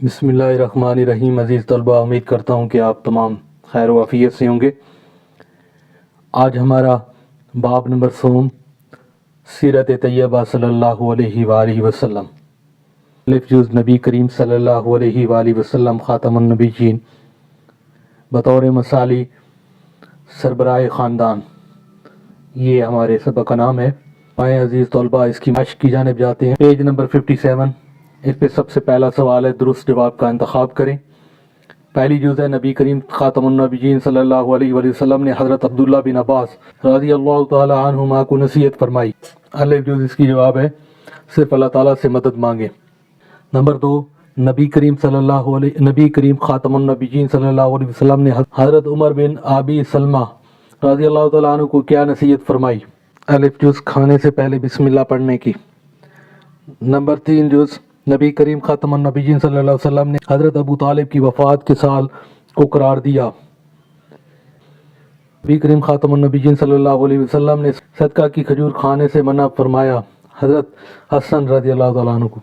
بسم اللہ الرحمن الرحیم۔ عزیز طلبہ، امید کرتا ہوں کہ آپ تمام خیر و عافیت سے ہوں گے۔ آج ہمارا باب نمبر 100 سیرت طیبہ صلی اللہ علیہ وآلہ وسلم۔ لفظ نبی کریم صلی اللہ علیہ وآلہ وسلم خاتم النبیین بطور مثالی سربراہ خاندان، یہ ہمارے سبق کا نام ہے۔ آئیں عزیز طلبہ اس کی مشق کی جانب جاتے ہیں۔ پیج نمبر 57، اس پہ سب سے پہلا سوال ہے، درست جواب کا انتخاب کریں۔ پہلی جز ہے، نبی کریم خاتم النبیین صلی اللہ علیہ وآلہ وسلم نے حضرت عبداللہ بن عباس رضی اللہ تعالی عنہما کو نصیحت فرمائی۔ الف جز اس کی جواب ہے، صرف اللہ تعالیٰ سے مدد مانگیں۔ نمبر 2، نبی کریم خاتم النبیین صلی اللہ علیہ وسلم نے حضرت عمر بن ابی سلمہ رضی اللہ تعالیٰ عنہ کو کیا نصیحت فرمائی؟ الف جز کھانے سے پہلے بسم اللہ پڑھنے کی۔ نمبر 3 جز، نبی کریم خاتم النبیین صلی اللہ علیہ وسلم نے حضرت ابو طالب کی وفات کے سال کو قرار دیا۔ نبی کریم خاتم النبیین صلی اللہ علیہ وسلم نے صدقہ کی کھجور کھانے سے منع فرمایا، حضرت حسن رضی اللہ تعالیٰ عنہ کو۔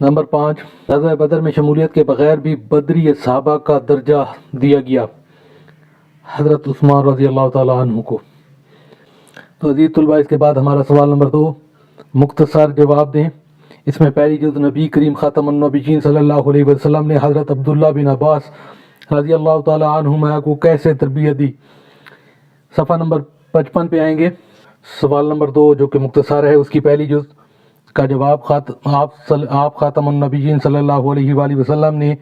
نمبر 5، غزوہ بدر میں شمولیت کے بغیر بھی بدری صحابہ کا درجہ دیا گیا، حضرت عثمان رضی اللہ تعالیٰ عنہ کو۔ تو عزیز طلبہ، اس کے بعد ہمارا سوال نمبر 2، مختصر جواب دیں۔ اس میں پہلی جز، نبی کریم خاتم النبیین صلی اللہ علیہ وسلم نے حضرت عبداللہ بن عباس رضی اللہ تعالی عنہما کو کیسے تربیت دی؟ صفحہ نمبر 55 پہ آئیں گے۔ سوال نمبر 2 جو کہ مختصر ہے، اس کی پہلی جز کا جواب، آپ خاتم النبیین صلی اللہ علیہ وآلہ وسلم نے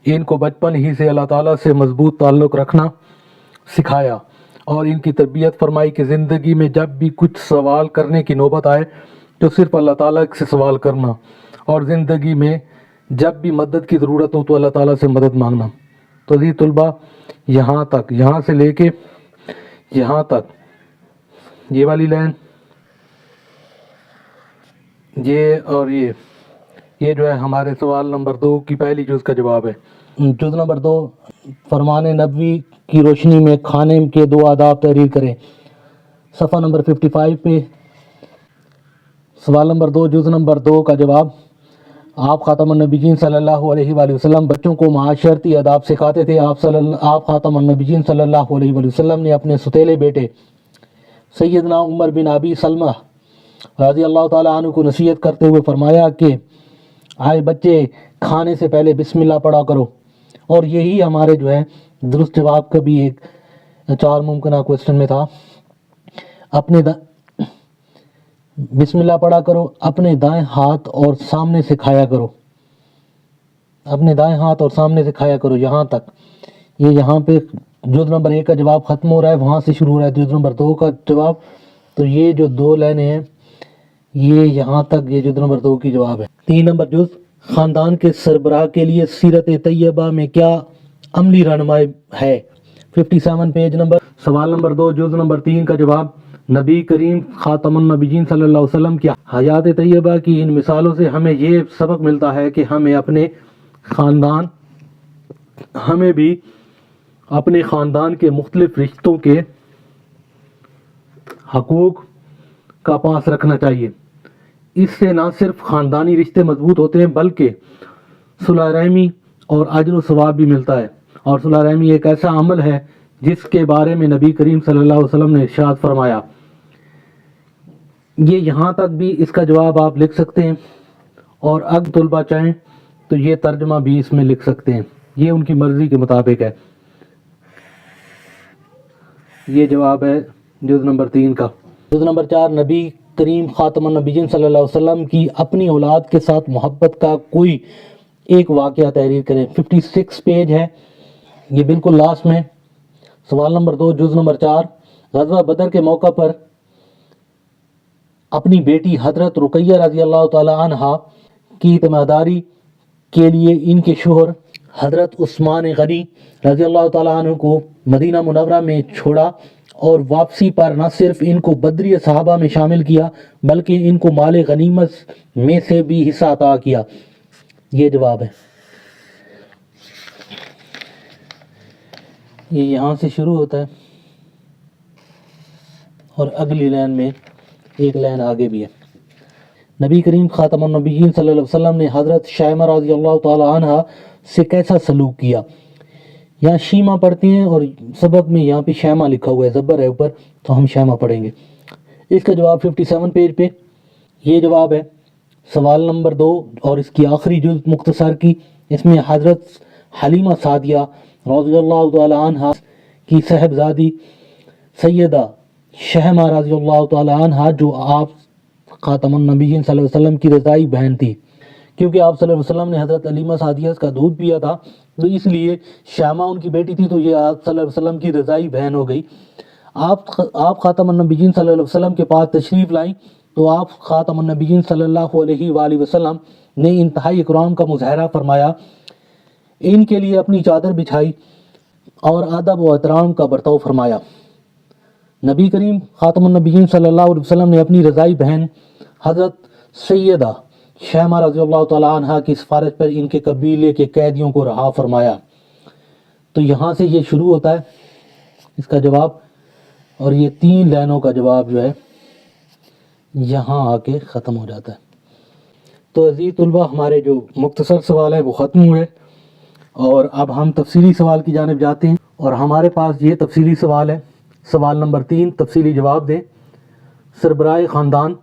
ان کو بچپن ہی سے اللہ تعالیٰ سے مضبوط تعلق رکھنا سکھایا اور ان کی تربیت فرمائی کہ زندگی میں جب بھی کچھ سوال کرنے کی نوبت آئے تو صرف اللہ تعالیٰ سے سوال کرنا، اور زندگی میں جب بھی مدد کی ضرورت ہو تو اللہ تعالیٰ سے مدد مانگنا۔ تو عزیز طلبہ، یہاں سے لے کے یہاں تک یہ والی لائن، یہ اور یہ جو ہے ہمارے سوال نمبر 2 کی پہلی جز کا جواب ہے۔ جز نمبر 2، فرمان نبوی کی روشنی میں کھانے کے 2 آداب تحریر کریں۔ صفحہ نمبر 55 پہ سوال نمبر 2، جز نمبر 2 کا جواب، آپ خاتم النبیین صلی اللہ علیہ وآلہ وسلم بچوں کو معاشرتی آداب سکھاتے تھے۔ آپ خاتم النبیین صلی اللہ علیہ وآلہ وسلم نے اپنے ستیلے بیٹے سیدنا عمر بن ابی سلمہ رضی اللہ تعالیٰ عنہ کو نصیحت کرتے ہوئے فرمایا کہ آئے بچے، کھانے سے پہلے بسم اللہ پڑھا کرو۔ اور یہی ہمارے جو ہے درست جواب کا بھی ایک 4 ممکنہ کوسچن میں تھا۔ بسم اللہ پڑھا کرو، اپنے دائیں ہاتھ اور سامنے سے کھایا کرو، اپنے دائیں ہاتھ اور سامنے سے کھایا کرو۔ یہاں تک یہ یہاں پہ جز نمبر 1 کا جواب ختم ہو رہا ہے، وہاں سے شروع ہو رہا ہے جز نمبر 2 کا جواب۔ تو یہ جو 2 لائنیں ہیں، یہ یہاں تک یہ جز نمبر 2 کی جواب ہے۔ 3 نمبر جز، خاندان کے سربراہ کے لیے سیرت طیبہ میں کیا عملی رہنمائی ہے؟ 57 پیج نمبر۔ سوال نمبر 2، جز نمبر 3 کا جواب، نبی کریم خاتم النبیین صلی اللہ علیہ وسلم کی حیات طیبہ کی ان مثالوں سے ہمیں یہ سبق ملتا ہے کہ ہمیں بھی اپنے خاندان کے مختلف رشتوں کے حقوق کا پاس رکھنا چاہیے۔ اس سے نہ صرف خاندانی رشتے مضبوط ہوتے ہیں بلکہ صلہ رحمی اور اجر و ثواب بھی ملتا ہے۔ اور صلہ رحمی ایک ایسا عمل ہے جس کے بارے میں نبی کریم صلی اللہ علیہ وسلم نے ارشاد فرمایا۔ یہ یہاں تک بھی اس کا جواب آپ لکھ سکتے ہیں، اور اگر طلبہ چاہیں تو یہ ترجمہ بھی اس میں لکھ سکتے ہیں، یہ ان کی مرضی کے مطابق ہے۔ یہ جواب ہے جز نمبر 3 کا۔ جز نمبر 4، نبی کریم خاتم النبیین صلی اللہ علیہ وسلم کی اپنی اولاد کے ساتھ محبت کا کوئی ایک واقعہ تحریر کریں۔ 56 پیج ہے، یہ بالکل لاسٹ میں۔ سوال نمبر 2، جز نمبر 4، غزوہ بدر کے موقع پر اپنی بیٹی حضرت رقیہ رضی اللہ تعالی عنہ کی تیمارداری کے لیے ان کے شوہر حضرت عثمان غنی رضی اللہ تعالی عنہ کو مدینہ منورہ میں چھوڑا، اور واپسی پر نہ صرف ان کو بدری صحابہ میں شامل کیا بلکہ ان کو مال غنیمت میں سے بھی حصہ عطا کیا۔ یہ جواب ہے۔ یہ یہاں سے شروع ہوتا ہے اور اگلی لائن میں ایک لائن آگے بھی ہے۔ نبی کریم خاتم النبیین صلی اللہ علیہ وسلم نے حضرت شیمہ رضی اللہ تعالی عنہ سے کیسا سلوک کیا. یہاں شیمہ پڑھتے ہیں اور سبق میں یہاں پہ شیمہ لکھا ہوا ہے، زبر ہے اوپر، تو ہم شیمہ پڑھیں گے. اس کا جواب 57 پیج پہ یہ جواب ہے. سوال نمبر 2 اور اس کی آخری جزء مختصر کی، اس میں حضرت حلیمہ سعدیہ رضی اللہ تعالی عنہ کی صاحبزادی سیدہ شہمہ رضی اللہ تعالی عنہ، جو آپ خاتم النبیین صلی اللہ علیہ وسلم کی رضائی بہن تھی، کیونکہ آپ صلی اللہ علیہ وسلم نے حضرت حلیمہ سعدیہ کا دودھ پیا تھا، تو اس لیے شامہ ان کی بیٹی تھی، تو یہ آپ صلی اللہ علیہ وسلم کی رضائی بہن ہو گئی. آپ خاتم النبیین صلی اللہ علیہ وسلم کے پاس تشریف لائیں تو آپ خاتم النبیین صلی اللہ علیہ وآلہ وسلم نے انتہائی اکرام کا مظاہرہ فرمایا، ان کے لیے اپنی چادر بچھائی اور ادب و احترام کا برتاؤ فرمایا. نبی کریم خاتم النبیین صلی اللہ علیہ وسلم نے اپنی رضائی بہن حضرت سیدہ شیمہ رضی اللہ تعالی عنہ کی سفارش پر ان کے قبیلے کے قیدیوں کو رہا فرمایا. تو یہاں سے یہ شروع ہوتا ہے اس کا جواب، اور یہ 3 لائنوں کا جواب جو ہے یہاں آ کے ختم ہو جاتا ہے. تو عزیز طلبہ، ہمارے جو مختصر سوال ہے وہ ختم ہوئے، اور اب ہم تفصیلی سوال کی جانب جاتے ہیں. اور ہمارے پاس یہ تفصیلی سوال ہے. سوال نمبر 3، تفصیلی جواب دیں. سربراہ خاندان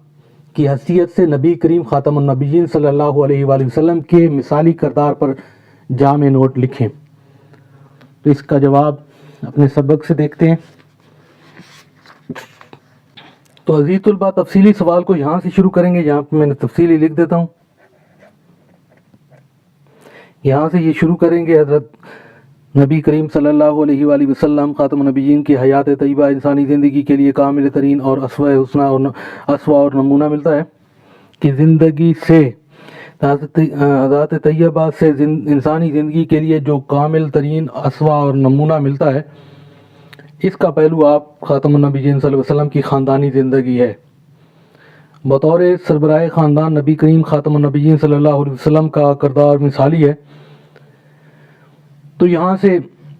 کی حیثیت سے نبی کریم خاتم النبیین صلی اللہ علیہ وآلہ وسلم کے مثالی کردار پر جامع نوٹ لکھیں. تو اس کا جواب اپنے سبق سے دیکھتے ہیں. تو عزیز طلبہ، تفصیلی سوال کو یہاں سے شروع کریں گے. یہاں پہ میں نے تفصیلی لکھ دیتا ہوں. یہاں سے یہ شروع کریں گے. حضرت نبی کریم صلی اللہ علیہ وآلہ وسلم خاتم النبیین کی حیات طیبہ انسانی زندگی کے لیے کامل ترین اور اسوہ اور نمونہ ملتا ہے کہ زندگی سے حضرت طیبہ سے انسانی زندگی کے لیے جو کامل ترین اسوہ اور نمونہ ملتا ہے، اس کا پہلو آپ خاتم النبیین صلی اللہ علیہ وسلم کی خاندانی زندگی ہے. بطور سربراہ خاندان نبی کریم خاتم النبیین صلی اللہ علیہ وسلم کا کردار مثالی ہے. تو یہاں سے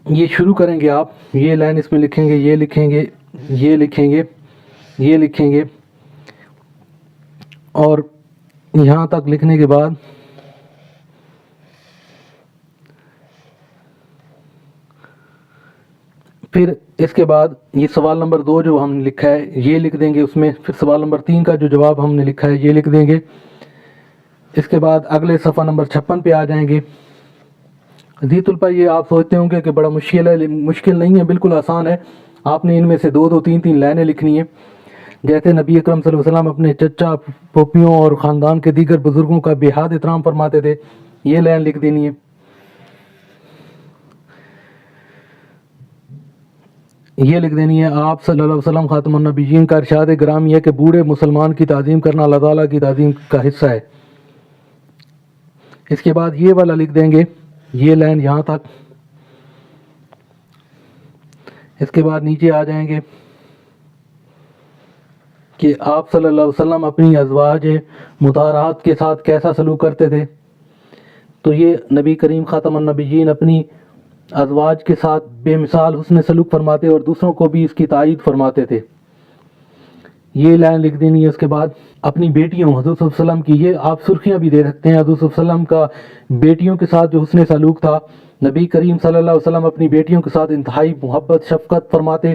یہ شروع کریں گے. آپ یہ لائن اس میں لکھیں گے، یہ لکھیں گے، یہ لکھیں گے، یہ لکھیں گے، اور یہاں تک لکھنے کے بعد پھر اس کے بعد یہ سوال نمبر 2 جو ہم نے لکھا ہے یہ لکھ دیں گے اس میں. پھر سوال نمبر 3 کا جو جواب ہم نے لکھا ہے یہ لکھ دیں گے. اس کے بعد اگلے صفحہ نمبر 56 پہ آ جائیں گے. عزیز طلبہ، یہ آپ سوچتے ہوں گے کہ بڑا مشکل ہے. مشکل نہیں ہے، بالکل آسان ہے. آپ نے ان میں سے 2 3 لائنیں لکھنی ہیں. جیسے نبی اکرم صلی اللہ علیہ وسلم اپنے چچا، پھوپھیوں اور خاندان کے دیگر بزرگوں کا بے حد احترام فرماتے تھے، یہ لائن لکھ دینی ہے. یہ لکھ دینی ہے آپ صلی اللہ علیہ وسلم خاتم النبیین کا ارشاد گرامی ہے کہ بوڑھے مسلمان کی تعظیم کرنا اللہ تعالیٰ کی تعظیم کا حصہ ہے. اس کے بعد یہ والا لکھ دیں گے، یہ لائن یہاں تک. اس کے بعد نیچے آ جائیں گے کہ آپ صلی اللہ علیہ وسلم اپنی ازواج مطہرات کے ساتھ کیسا سلوک کرتے تھے. تو یہ نبی کریم خاتم النبیین اپنی ازواج کے ساتھ بے مثال حسن سلوک فرماتے اور دوسروں کو بھی اس کی تائید فرماتے تھے، یہ لائن لکھ دینی ہے. اس کے بعد اپنی بیٹیوں حضور صلی اللہ علیہ وسلم کی، یہ آپ سرخیاں بھی دے سکتے ہیں، حضور صلی اللہ علیہ وسلم کا بیٹیوں کے ساتھ جو حسن سلوک تھا. نبی کریم صلی اللہ علیہ وسلم اپنی بیٹیوں کے ساتھ انتہائی محبت شفقت فرماتے،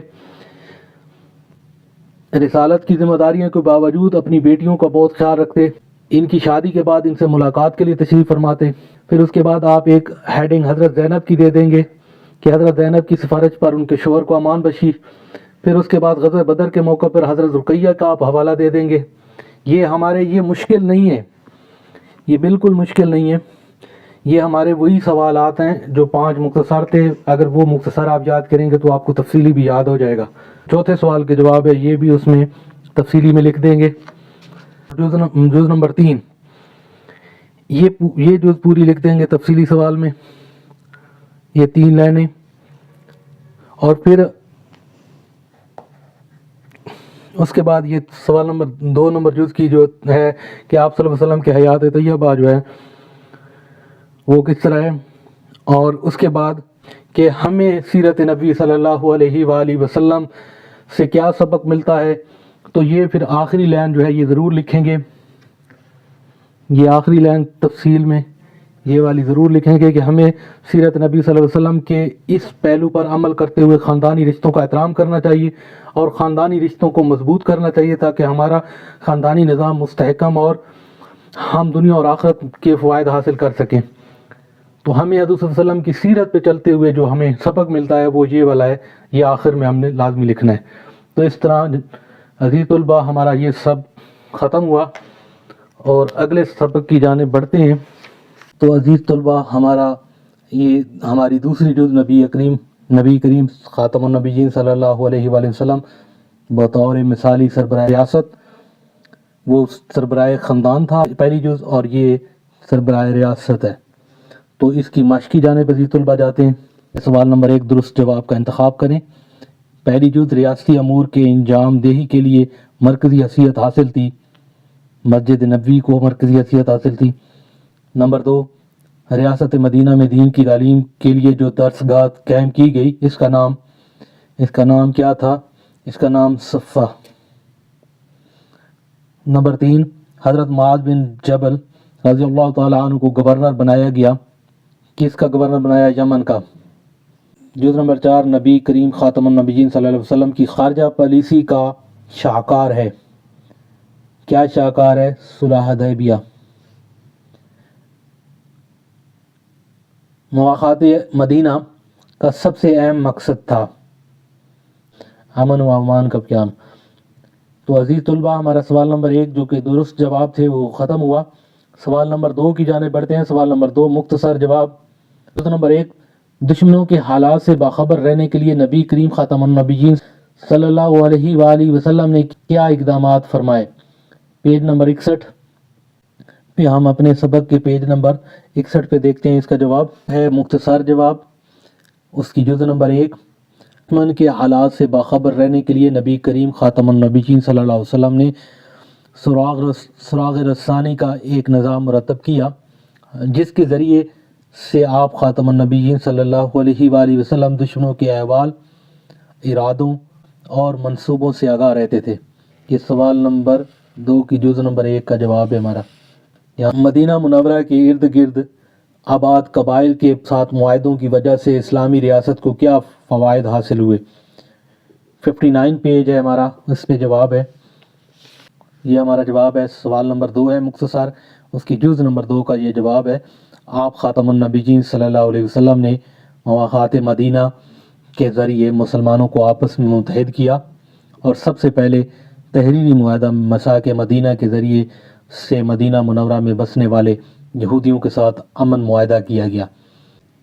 رسالت کی ذمہ داریوں کے باوجود اپنی بیٹیوں کا بہت خیال رکھتے. ان کی شادی کے بعد ان سے ملاقات کے لیے تشریف فرماتے. پھر اس کے بعد آپ ایک ہیڈنگ حضرت زینب کی دے دیں گے کہ حضرت زینب کی سفارش پر ان کے شوہر کو امان بخشی. پھر اس کے بعد غزوہ بدر کے موقع پر حضرت رقیہ کا آپ حوالہ دے دیں گے. یہ مشکل نہیں ہے، یہ بالکل مشکل نہیں ہے. یہ ہمارے وہی سوالات ہیں جو 5 مختصر تھے. اگر وہ مختصر آپ یاد کریں گے تو آپ کو تفصیلی بھی یاد ہو جائے گا. چوتھے سوال کے جواب ہے، یہ بھی اس میں تفصیلی میں لکھ دیں گے. جز نمبر 3، یہ جز پوری لکھ دیں گے تفصیلی سوال میں، یہ 3 لائنیں. اور پھر اس کے بعد یہ سوال نمبر 2 نمبر جز کی جو ہے کہ آپ صلی اللہ علیہ وسلم کے حیات طیبہ جو ہے وہ کس طرح ہے. اور اس کے بعد کہ ہمیں سیرت نبی صلی اللہ علیہ وآلہ وسلم سے کیا سبق ملتا ہے. تو یہ پھر آخری لائن جو ہے یہ ضرور لکھیں گے یہ آخری لائن تفصیل میں یہ والی ضرور لکھیں گے کہ ہمیں سیرت نبی صلی اللہ علیہ وسلم کے اس پہلو پر عمل کرتے ہوئے خاندانی رشتوں کا احترام کرنا چاہیے اور خاندانی رشتوں کو مضبوط کرنا چاہیے تاکہ ہمارا خاندانی نظام مستحکم اور ہم دنیا اور آخرت کے فوائد حاصل کر سکیں۔ تو ہمیں حضور صلی اللہ علیہ وسلم کی سیرت پہ چلتے ہوئے جو ہمیں سبق ملتا ہے وہ یہ والا ہے، یہ آخر میں ہم نے لازمی لکھنا ہے۔ تو اس طرح عزیز طلباء ہمارا یہ سب ختم ہوا اور اگلے سبق کی جانب بڑھتے ہیں۔ تو عزیز طلباء ہماری دوسری جز نبی کریم خاتم النبیین صلی اللہ علیہ وآلہ وسلم بطور مثالی سربراہ ریاست، وہ سربراہ خاندان تھا پہلی جز، اور یہ سربراہ ریاست ہے۔ تو اس کی مشق کی جانب عزیز طلباء جاتے ہیں۔ سوال نمبر 1 درست جواب کا انتخاب کریں۔ پہلی جز ریاستی امور کے انجام دہی کے لیے مرکزی حیثیت حاصل تھی، مسجد نبوی کو مرکزی حیثیت حاصل تھی۔ نمبر 2 ریاست مدینہ میں دین کی تعلیم کے لیے جو درسگاہ قائم کی گئی اس کا نام کیا تھا؟ اس کا نام صفہ۔ نمبر 3 حضرت معاذ بن جبل رضی اللہ تعالیٰ عنہ کو گورنر بنایا گیا، کس کا گورنر بنایا؟ یمن کا۔ جز نمبر 4 نبی کریم خاتم النبیین صلی اللہ علیہ وسلم کی خارجہ پالیسی کا شاہکار ہے، کیا شاہکار ہے؟ صلح حدیبیہ۔ مواخات مدینہ کا سب سے اہم مقصد تھا، امن و امان کا قیام۔ تو عزیز طلباء ہمارا سوال نمبر 1 جو کہ درست جواب تھے وہ ختم ہوا۔ سوال نمبر 2 کی جانب بڑھتے ہیں۔ سوال نمبر 2 مختصر جواب۔ نمبر 1 دشمنوں کے حالات سے باخبر رہنے کے لیے نبی کریم خاتم النبیین صلی اللہ علیہ وآلہ وسلم نے کیا اقدامات فرمائے؟ پیج نمبر 61 پہ ہم اپنے سبق کے پیج نمبر 61 پہ دیکھتے ہیں، اس کا جواب ہے مختصر جواب۔ اس کی جز نمبر 1 دشمن کے حالات سے باخبر رہنے کے لیے نبی کریم خاتم النبیین صلی اللہ علیہ وسلم نے سراغ رسانی کا ایک نظام مرتب کیا، جس کے ذریعے سے آپ خاتم النبیین صلی اللہ علیہ وآلہ وسلم دشمنوں کے احوال، ارادوں اور منصوبوں سے آگاہ رہتے تھے۔ یہ سوال نمبر 2 کی جز نمبر 1 کا جواب ہے ہمارا۔ یہاں مدینہ منورہ کے ارد گرد آباد قبائل کے ساتھ معاہدوں کی وجہ سے اسلامی ریاست کو کیا فوائد حاصل ہوئے؟ 59 پیج ہے ہمارا، اس پہ جواب ہے، یہ ہمارا جواب ہے۔ سوال نمبر 2 ہے مختصر، اس کی جز نمبر 2 کا یہ جواب ہے۔ آپ خاتم النبیین صلی اللہ علیہ وسلم نے مواخات مدینہ کے ذریعے مسلمانوں کو آپس میں متحد کیا، اور سب سے پہلے تحریری معاہدہ مساک مدینہ کے ذریعے سے مدینہ منورہ میں بسنے والے یہودیوں کے ساتھ امن معاہدہ کیا گیا،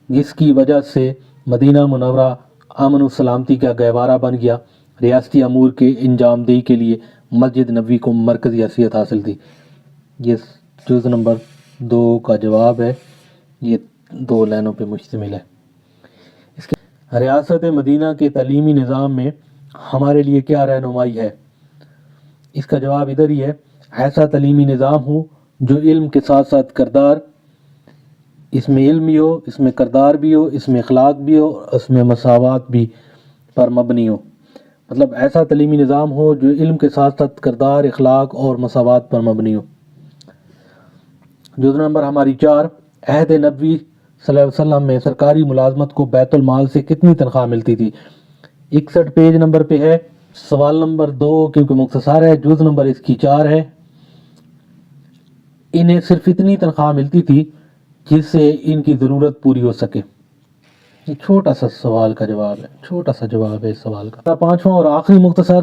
جس کی وجہ سے مدینہ منورہ امن و سلامتی کا گہوارہ بن گیا۔ ریاستی امور کے انجام دہی کے لیے مسجد نبوی کو مرکزی حیثیت حاصل تھی۔ یہ جز نمبر 2 کا جواب ہے، یہ 2 لائنوں پہ مشتمل ہے۔ اس کے ریاست مدینہ کے تعلیمی نظام میں ہمارے لیے کیا رہنمائی ہے؟ اس کا جواب ادھر ہی ہے، ایسا تعلیمی نظام ہو جو علم کے ساتھ ساتھ کردار، اس میں علم بھی ہو، اس میں کردار بھی ہو، اس میں اخلاق بھی ہو، اس میں مساوات بھی پر مبنی ہو۔ مطلب ایسا تعلیمی نظام ہو جو علم کے ساتھ ساتھ کردار، اخلاق اور مساوات پر مبنی ہو۔ جز نمبر ہماری 4 عہد نبوی صلی اللہ علیہ وسلم میں سرکاری ملازمت کو بیت المال سے کتنی تنخواہ ملتی تھی؟ 61 پیج نمبر پہ ہے۔ سوال نمبر 2 کیونکہ مختصر ہے، جز نمبر اس کی 4 ہے۔ انہیں صرف اتنی تنخواہ ملتی تھی جس سے ان کی ضرورت پوری ہو سکے۔ یہ چھوٹا سا سوال کا جواب ہے، چھوٹا سا جواب ہے اس سوال کا۔ 5واں اور آخری مختصر،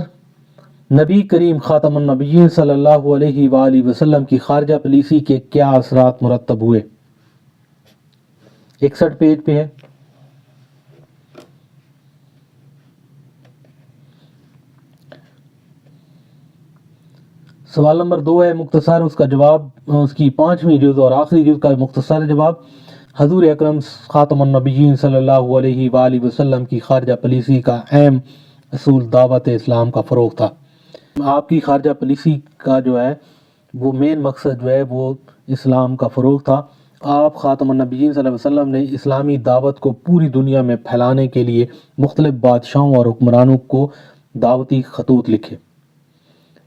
نبی کریم خاتم النبیین صلی اللہ علیہ وآلہ وسلم کی خارجہ پالیسی کے کیا اثرات مرتب ہوئے؟ 61 پیج پہ ہے۔ سوال نمبر 2 ہے مختصر، اس کا جواب اس کی 5ویں جز اور آخری جز کا مختصر جواب۔ حضور اکرم خاتم النبیین صلی اللہ علیہ وآلہ وسلم کی خارجہ پالیسی کا اہم اصول دعوت اسلام کا فروغ تھا۔ آپ کی خارجہ پالیسی کا جو ہے وہ مین مقصد جو ہے وہ اسلام کا فروغ تھا۔ آپ خاتم النبیین صلی اللہ علیہ وسلم نے اسلامی دعوت کو پوری دنیا میں پھیلانے کے لیے مختلف بادشاہوں اور حکمرانوں کو دعوتی خطوط لکھے۔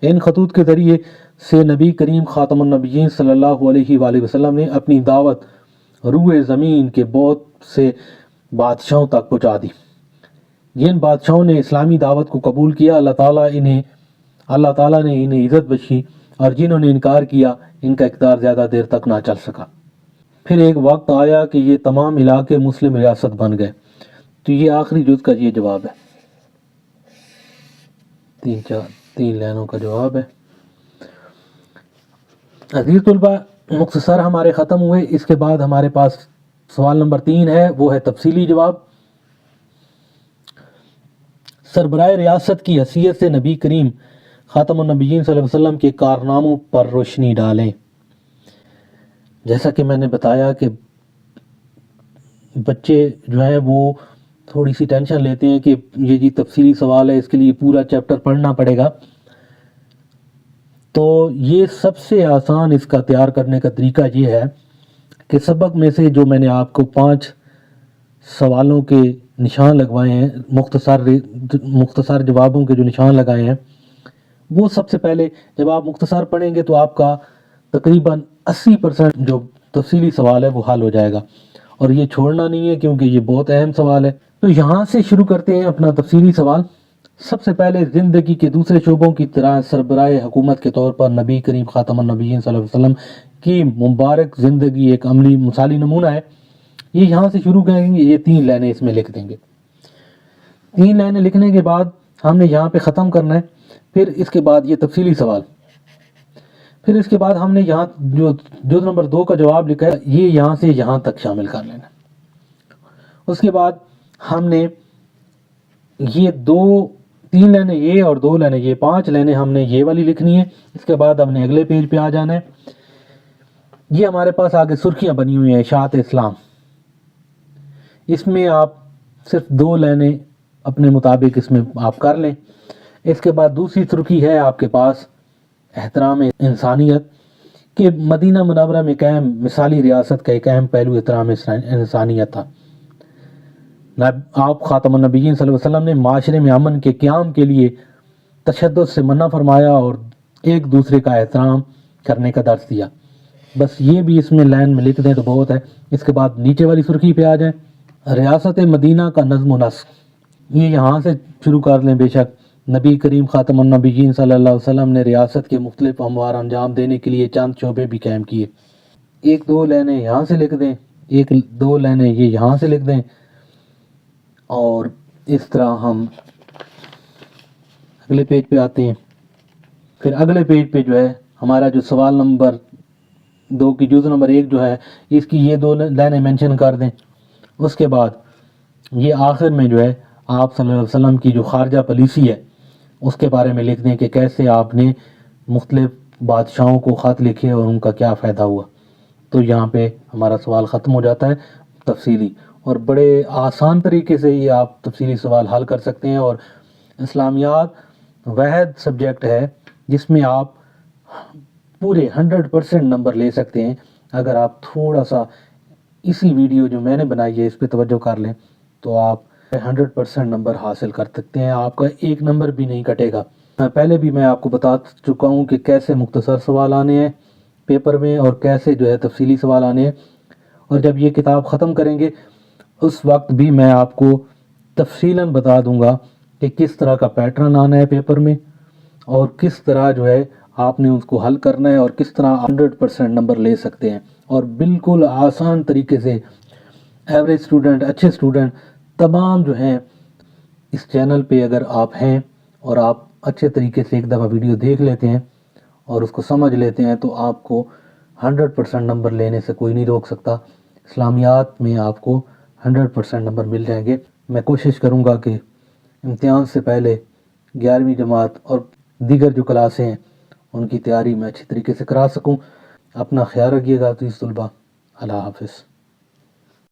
ان خطوط کے ذریعے سے نبی کریم خاتم النبیین صلی اللہ علیہ وآلہ وسلم نے اپنی دعوت روئے زمین کے بہت سے بادشاہوں تک پہنچا دی۔ جن بادشاہوں نے اسلامی دعوت کو قبول کیا، اللہ تعالیٰ نے انہیں عزت بخشی، اور جنہوں نے انکار کیا ان کا اقتدار زیادہ دیر تک نہ چل سکا۔ پھر ایک وقت آیا کہ یہ تمام علاقے مسلم ریاست بن گئے۔ تو یہ آخری جز کا یہ جواب ہے، تین لائنوں کا جواب ہے۔ عزیز طلبہ، مختصر ہمارے ختم ہوئے۔ اس کے بعد ہمارے پاس سوال نمبر 3 ہے، وہ ہے تفصیلی جواب۔ سربراہ ریاست کی حیثیت سے نبی کریم خاتم النبیین صلی اللہ علیہ وسلم کے کارناموں پر روشنی ڈالیں۔ جیسا کہ میں نے بتایا کہ بچے جو ہیں وہ تھوڑی سی ٹینشن لیتے ہیں کہ یہ جی تفصیلی سوال ہے، اس کے لیے پورا چیپٹر پڑھنا پڑے گا۔ تو یہ سب سے آسان اس کا تیار کرنے کا طریقہ یہ ہے کہ سبق میں سے جو میں نے آپ کو 5 سوالوں کے نشان لگوائے ہیں، مختصر جوابوں کے جو نشان لگائے ہیں، وہ سب سے پہلے جب آپ مختصر پڑھیں گے تو آپ کا تقریباً 80% جو تفصیلی سوال ہے وہ حل ہو جائے گا، اور یہ چھوڑنا نہیں ہے کیونکہ یہ بہت اہم سوال ہے۔ تو یہاں سے شروع کرتے ہیں اپنا تفصیلی سوال۔ سب سے پہلے زندگی کے دوسرے شعبوں کی طرح سربراہ حکومت کے طور پر نبی کریم خاتم النبیین صلی اللہ علیہ وسلم کی مبارک زندگی ایک عملی مثالی نمونہ ہے۔ یہ یہاں سے شروع کریں گے، یہ 3 لائنیں اس میں لکھ دیں گے۔ 3 لائنیں لکھنے کے بعد ہم نے یہاں پہ ختم کرنا ہے۔ پھر اس کے بعد یہ تفصیلی سوال، پھر اس کے بعد ہم نے یہاں جو جز نمبر 2 کا جواب لکھا ہے یہ یہاں سے یہاں تک شامل کر لینا۔ اس کے بعد ہم نے یہ 3 لائنیں یہ اور 2 لائنیں یہ، 5 لائنیں ہم نے یہ والی لکھنی ہے۔ اس کے بعد ہم نے اگلے پیج پہ آ جانا ہے۔ یہ ہمارے پاس آگے سرخیاں بنی ہوئی ہیں، اشاعت اسلام۔ اس میں آپ صرف 2 لائنیں اپنے مطابق اس میں آپ کر لیں۔ اس کے بعد دوسری سرخی ہے آپ کے پاس احترام انسانیت، کہ مدینہ منورہ میں قائم مثالی ریاست کا ایک اہم پہلو احترام انسانیت تھا۔ آپ خاتم النبیین صلی اللہ علیہ وسلم نے معاشرے میں امن کے قیام کے لیے تشدد سے منع فرمایا اور ایک دوسرے کا احترام کرنے کا درس دیا۔ بس یہ بھی اس میں لائن میں لکھ دیں تو بہت ہے۔ اس کے بعد نیچے والی سرخی پہ آ جائیں، ریاست مدینہ کا نظم و نسق۔ یہ یہاں سے شروع کر لیں۔ بے شک نبی کریم خاتم النبیین صلی اللہ علیہ وسلم نے ریاست کے مختلف امور انجام دینے کے لیے چند شعبے بھی قائم کیے۔ 1-2 لائنیں یہاں سے لکھ دیں، 1-2 لائنیں یہ یہاں سے لکھ دیں، اور اس طرح ہم اگلے پیج پہ آتے ہیں۔ پھر اگلے پیج پہ جو ہے ہمارا جو سوال نمبر 2 کی جزء نمبر 1 جو ہے اس کی یہ 2 لائنیں مینشن کر دیں۔ اس کے بعد یہ آخر میں جو ہے آپ صلی اللہ علیہ وسلم کی جو خارجہ پالیسی ہے اس کے بارے میں لکھ دیں کہ کیسے آپ نے مختلف بادشاہوں کو خط لکھے اور ان کا کیا فائدہ ہوا۔ تو یہاں پہ ہمارا سوال ختم ہو جاتا ہے تفصیلی، اور بڑے آسان طریقے سے یہ آپ تفصیلی سوال حل کر سکتے ہیں۔ اور اسلامیات واحد سبجیکٹ ہے جس میں آپ پورے 100% نمبر لے سکتے ہیں اگر آپ تھوڑا سا اسی ویڈیو جو میں نے بنائی ہے اس پہ توجہ کر لیں تو آپ 100% نمبر حاصل کر سکتے ہیں، آپ کا 1 نمبر بھی نہیں کٹے گا۔ پہلے بھی میں آپ کو بتا چکا ہوں کہ کیسے مختصر سوال آنے ہیں پیپر میں اور کیسے جو ہے تفصیلی سوال آنے ہیں، اور جب یہ کتاب ختم کریں گے اس وقت بھی میں آپ کو تفصیلاً بتا دوں گا کہ کس طرح کا پیٹرن آنا ہے پیپر میں اور کس طرح جو ہے آپ نے اس کو حل کرنا ہے اور کس طرح 100% نمبر لے سکتے ہیں۔ اور بالکل آسان طریقے سے ایوریج اسٹوڈنٹ، اچھے اسٹوڈنٹ تمام جو ہیں اس چینل پہ اگر آپ ہیں اور آپ اچھے طریقے سے ایک دفعہ ویڈیو دیکھ لیتے ہیں اور اس کو سمجھ لیتے ہیں تو آپ کو 100% نمبر لینے سے کوئی نہیں روک سکتا۔ اسلامیات میں آپ کو 100% نمبر مل جائیں گے۔ میں کوشش کروں گا کہ امتحان سے پہلے 11ویں جماعت اور دیگر جو کلاسیں ہیں ان کی تیاری میں اچھی طریقے سے کرا سکوں۔ اپنا خیال رکھیے گا عزیز طلبہ، اللہ حافظ۔